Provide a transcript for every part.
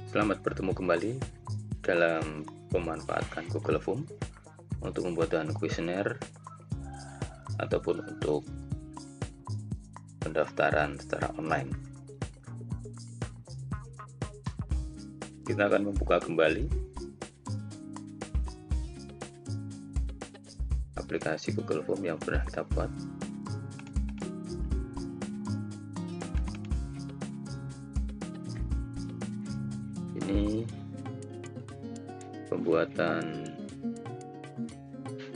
Selamat bertemu kembali dalam memanfaatkan Google Form untuk pembuatan kuesioner ataupun untuk pendaftaran secara online. Kita akan membuka kembali aplikasi Google Form yang pernah kita buat. Ini pembuatan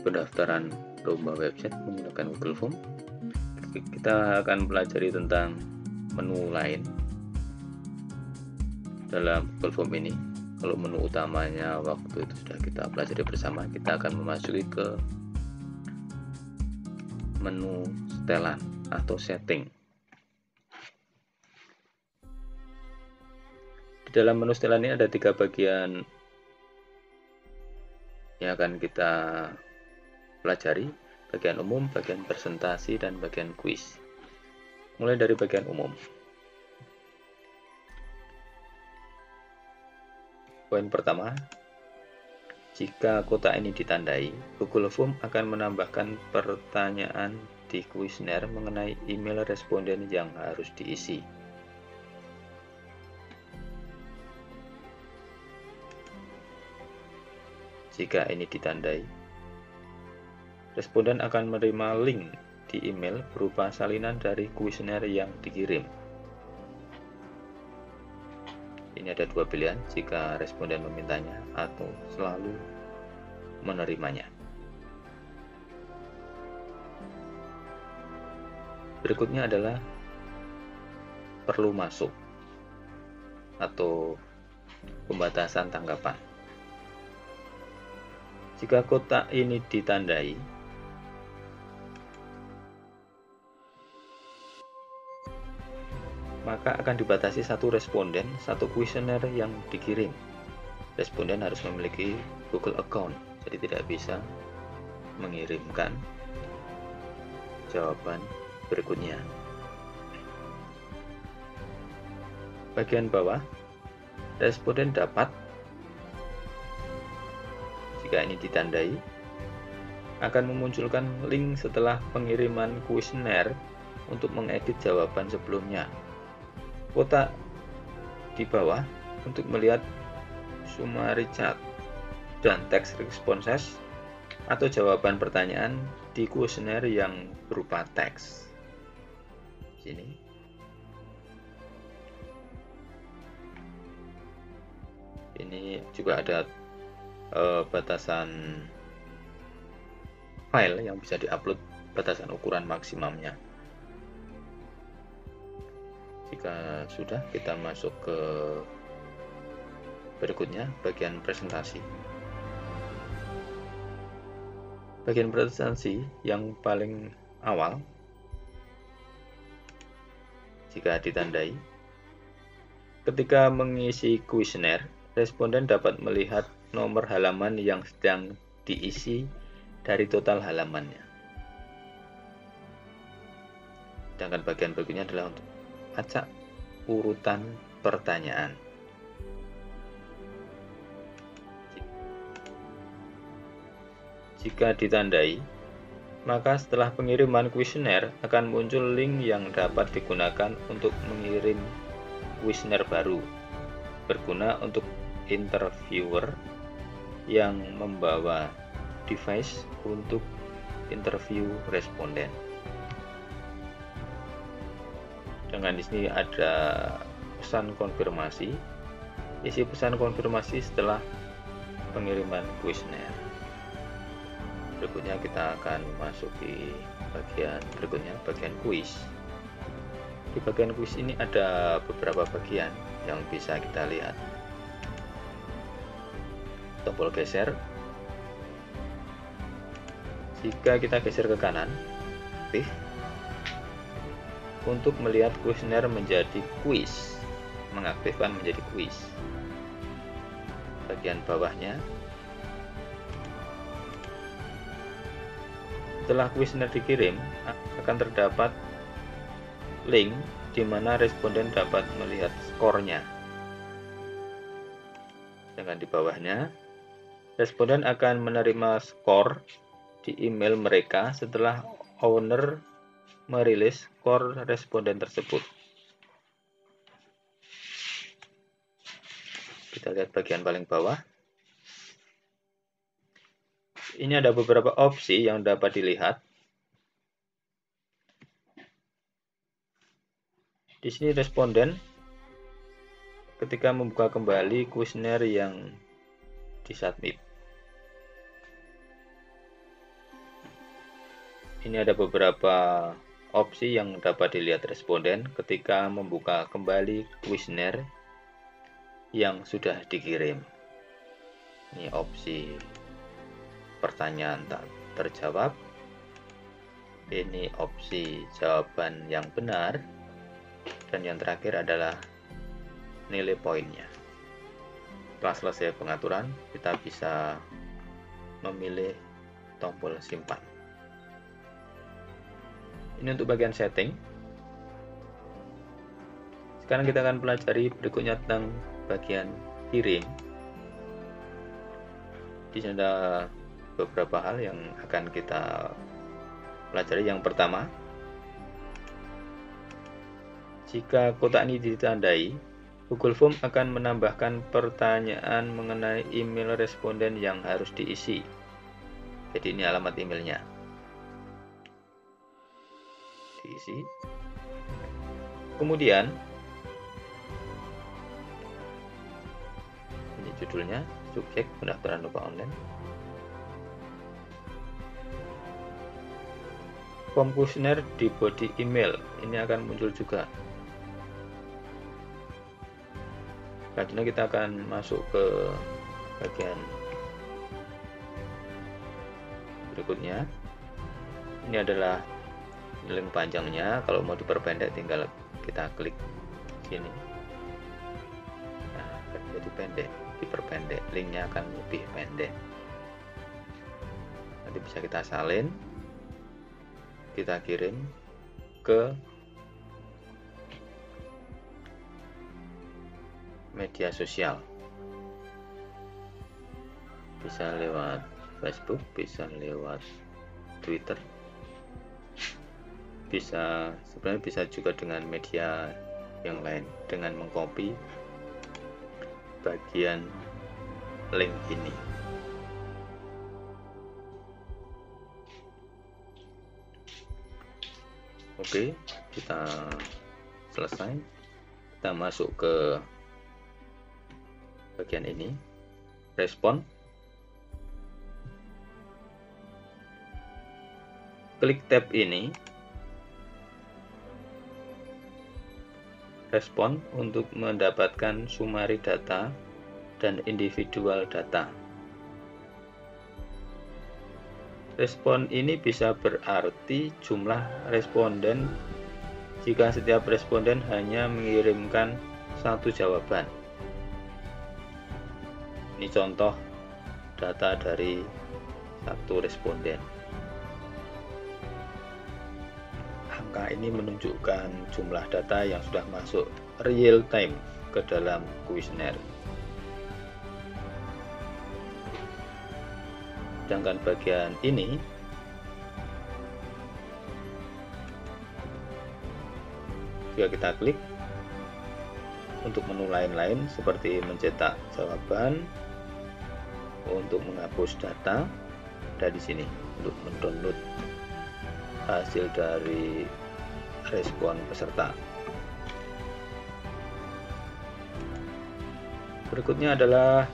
pendaftaran lomba website menggunakan Google Form. Kita akan pelajari tentang menu lain dalam Google Form ini. Kalau menu utamanya waktu itu sudah kita pelajari bersama, kita akan memasuki ke menu setelan atau setting. Di dalam menu setelan ini ada 3 bagian yang akan kita pelajari: bagian umum, bagian presentasi, dan bagian kuis. Mulai dari bagian umum. Poin pertama, jika kotak ini ditandai, Google Form akan menambahkan pertanyaan di kuesioner mengenai email responden yang harus diisi. Jika ini ditandai, responden akan menerima link di email berupa salinan dari kuesioner yang dikirim. Ini ada 2 pilihan jika responden memintanya atau selalu menerimanya. Berikutnya adalah perlu masuk atau pembatasan tanggapan. Jika kotak ini ditandai, maka akan dibatasi 1 responden, 1 kuesioner yang dikirim. Responden harus memiliki Google account, jadi tidak bisa mengirimkan jawaban berikutnya. Bagian bawah, responden dapat, jika ini ditandai, akan memunculkan link setelah pengiriman kuesioner untuk mengedit jawaban sebelumnya. Kotak di bawah untuk melihat summary chat dan teks responses atau jawaban pertanyaan di kuesioner yang berupa teks. Sini. Ini juga ada batasan file yang bisa diupload, batasan ukuran maksimumnya. Jika sudah, kita masuk ke berikutnya, bagian presentasi. Bagian presentasi yang paling awal, jika ditandai, ketika mengisi kuesioner, responden dapat melihat nomor halaman yang sedang diisi dari total halamannya. Sedangkan bagian berikutnya adalah untuk acak urutan pertanyaan. Jika ditandai, maka setelah pengiriman kuesioner akan muncul link yang dapat digunakan untuk mengirim kuesioner baru, berguna untuk interviewer yang membawa device untuk interview responden. Dengan di sini ada pesan konfirmasi, isi pesan konfirmasi setelah pengiriman kuesioner. Berikutnya kita akan masuki bagian berikutnya, bagian kuis. Di bagian kuis ini ada beberapa bagian yang bisa kita lihat. Tombol geser, Jika kita geser ke kanan, aktif. Untuk melihat kuesioner menjadi kuis, mengaktifkan menjadi kuis. Bagian bawahnya, setelah kuesioner dikirim, akan terdapat link di mana responden dapat melihat skornya. Sedangkan di bawahnya, responden akan menerima skor di email mereka setelah owner merilis skor responden tersebut. Kita lihat bagian paling bawah. Ini ada beberapa opsi yang dapat dilihat. Di sini responden ketika membuka kembali kuesioner yang disubmit. Ini ada beberapa opsi yang dapat dilihat responden ketika membuka kembali kuesioner yang sudah dikirim. Ini opsi pertanyaan tak terjawab. Ini opsi jawaban yang benar. Dan yang terakhir adalah nilai poinnya. Setelah selesai pengaturan, kita bisa memilih tombol simpan. Ini untuk bagian setting. Sekarang kita akan pelajari berikutnya tentang bagian kirim. Di sini ada beberapa hal yang akan kita pelajari. Yang pertama, jika kotak ini ditandai, Google Form akan menambahkan pertanyaan mengenai email responden yang harus diisi. Jadi ini alamat emailnya. Diisi. Kemudian ini judulnya, subjek pendaftaran lupa online. Form kuesioner di body email ini akan muncul juga. Selanjutnya kita akan masuk ke bagian berikutnya. Ini adalah link panjangnya. Kalau mau diperpendek tinggal kita klik sini. Nah, akan jadi pendek, diperpendek. Linknya akan lebih pendek. Nanti bisa kita salin, kita kirim ke media sosial. Bisa lewat Facebook, bisa lewat Twitter, sebenarnya bisa juga dengan media yang lain dengan mengcopy bagian link ini. Oke, kita selesai. Kita masuk ke bagian ini, respon. Klik tab ini, respon untuk mendapatkan summary data dan individual data. Respon ini bisa berarti jumlah responden jika setiap responden hanya mengirimkan satu jawaban. Ini contoh data dari satu responden. Angka ini menunjukkan jumlah data yang sudah masuk real time ke dalam kuesioner. Sedangkan bagian ini jika kita klik untuk menu lain-lain seperti mencetak jawaban, untuk menghapus data, ada di sini untuk mendownload hasil dari respon peserta. Berikutnya adalah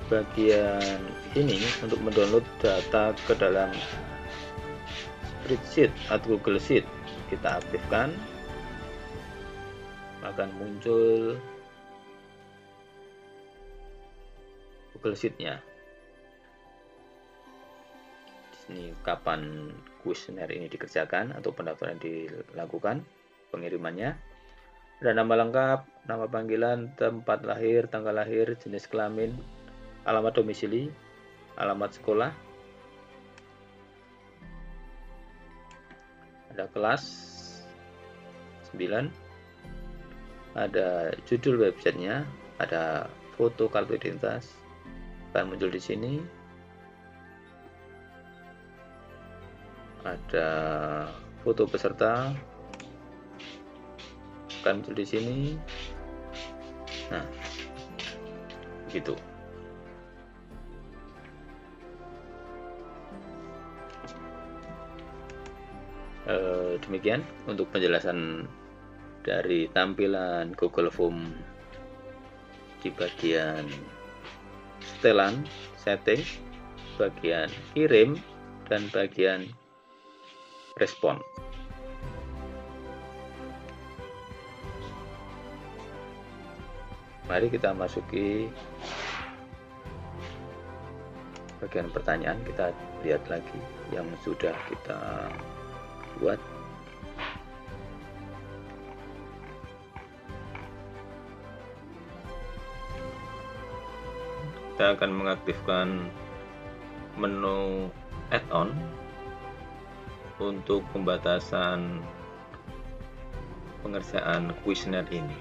bagian ini untuk mendownload data ke dalam spreadsheet atau Google Sheet. Kita aktifkan, akan muncul Google Sheet-nya. Ini kapan kuesioner ini dikerjakan atau pendaftaran dilakukan, pengirimannya. Ada nama lengkap, nama panggilan, tempat lahir, tanggal lahir, jenis kelamin, alamat domisili, alamat sekolah. Ada kelas 9. Ada judul websitenya, ada foto kartu identitas akan muncul di sini. Ada foto peserta akan muncul di sini. Nah, gitu. Demikian untuk penjelasan dari tampilan Google Form di bagian setelan, setting, bagian kirim, dan bagian respon. Mari kita masuki bagian pertanyaan, kita lihat lagi yang sudah kita buat. Kita akan mengaktifkan menu add-on untuk pembatasan pengerjaan kuesioner ini.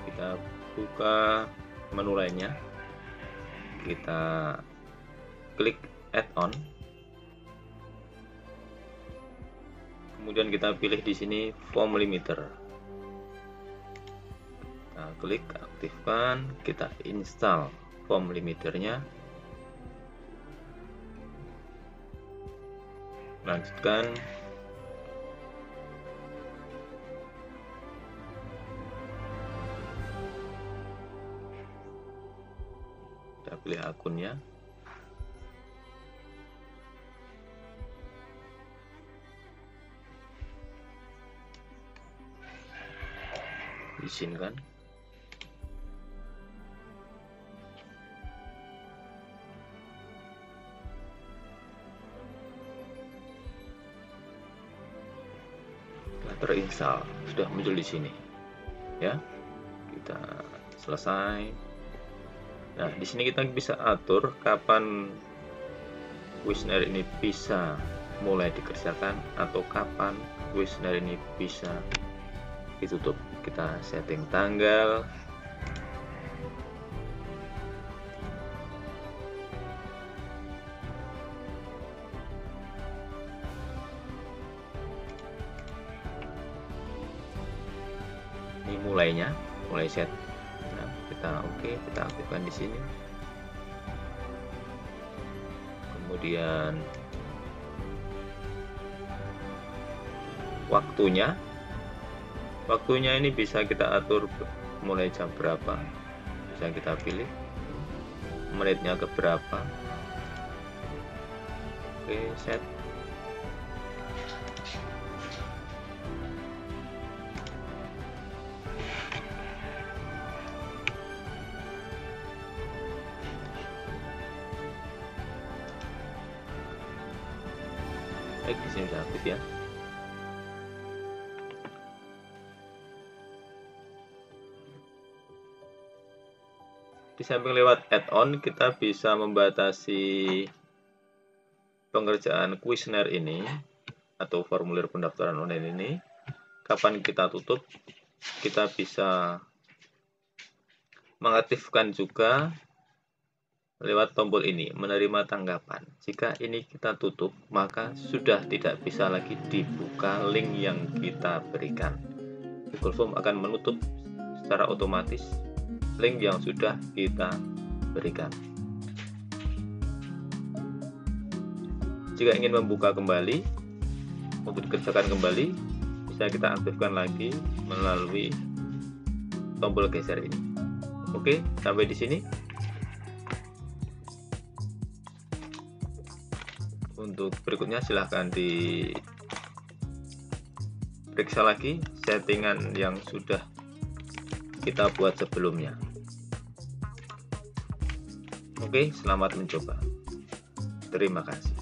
Kita buka menu lainnya, kita klik add-on, kemudian kita pilih di sini form limiter. Kita klik aktifkan, kita install form limiternya, lanjutkan. Kita pilih akunnya, izinkan. Terinstall, sudah muncul di sini ya. Kita selesai. Nah, di sini kita bisa atur kapan kuesioner ini bisa mulai dikerjakan atau kapan kuesioner ini bisa ditutup. Kita setting tanggal, ini mulai set. Nah, kita oke, kita aktifkan di sini. Kemudian waktunya ini bisa kita atur mulai jam berapa, bisa kita pilih menitnya ke berapa. Oke, set. Baik, di sini sudah aktif ya. Di samping lewat add-on, kita bisa membatasi pengerjaan kuesioner ini atau formulir pendaftaran online ini. Kapan kita tutup, kita bisa mengaktifkan juga lewat tombol ini, menerima tanggapan. Jika ini kita tutup, maka sudah tidak bisa lagi dibuka link yang kita berikan. Google Form akan menutup secara otomatis link yang sudah kita berikan. Jika ingin membuka kembali, untuk dikerjakan kembali, bisa kita aktifkan lagi melalui tombol geser ini. Oke, sampai di sini. Untuk berikutnya silahkan diperiksa lagi settingan yang sudah kita buat sebelumnya. Oke, selamat mencoba. Terima kasih.